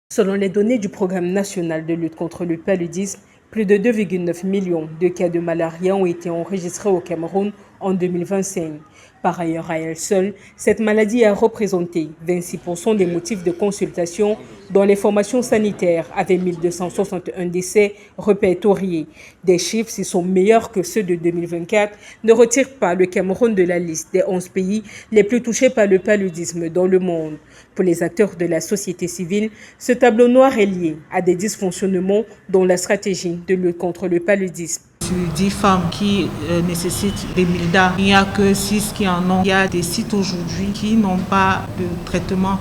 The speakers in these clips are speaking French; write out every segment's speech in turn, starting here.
Selon les données du Programme national de lutte contre le paludisme, plus de 2,9 millions de cas de malaria ont été enregistrés au Cameroun en 2025. Par ailleurs, à elle seule, cette maladie a représenté 26% des motifs de consultation dans les formations sanitaires, avec 1261 décès répertoriés. Des chiffres, s'ils sont meilleurs que ceux de 2024, ne retirent pas le Cameroun de la liste des 11 pays les plus touchés par le paludisme dans le monde. Pour les acteurs de la société civile, ce tableau noir est lié à des dysfonctionnements dans la stratégie de lutte contre le paludisme. Sur 10 femmes qui nécessitent des MILDA, il n'y a que 6 qui en ont. Il y a des sites aujourd'hui qui n'ont pas de traitement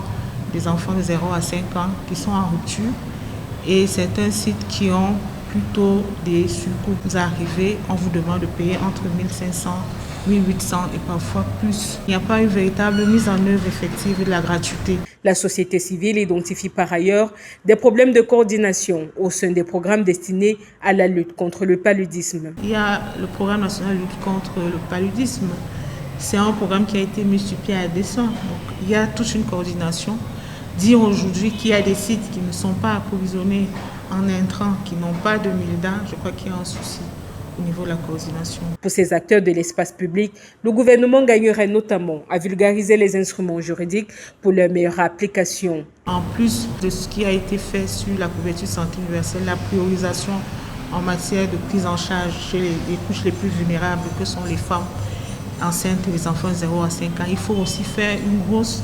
des enfants de 0 à 5 ans qui sont en rupture et certains sites qui ont plutôt des surcoûts. Vous arrivez, on vous demande de payer entre 1500 1800 et parfois plus. Il n'y a pas une véritable mise en œuvre effective de la gratuité. La société civile identifie par ailleurs des problèmes de coordination au sein des programmes destinés à la lutte contre le paludisme. Il y a le programme national de lutte contre le paludisme. C'est un programme qui a été mis sur pied à dessein. Donc, il y a toute une coordination. Dire aujourd'hui qu'il y a des sites qui ne sont pas approvisionnés en intrants, qui n'ont pas de MILDA, je crois qu'il y a un souci au niveau de la coordination. Pour ces acteurs de l'espace public, le gouvernement gagnerait notamment à vulgariser les instruments juridiques pour leur meilleure application. En plus de ce qui a été fait sur la couverture santé universelle, la priorisation en matière de prise en charge chez les couches les plus vulnérables que sont les femmes enceintes et les enfants de 0 à 5 ans, il faut aussi faire une grosse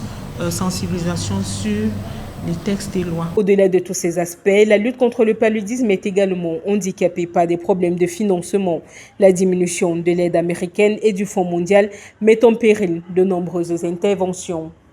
sensibilisation sur les textes et lois. Au-delà de tous ces aspects, la lutte contre le paludisme est également handicapée par des problèmes de financement. La diminution de l'aide américaine et du Fonds mondial met en péril de nombreuses interventions.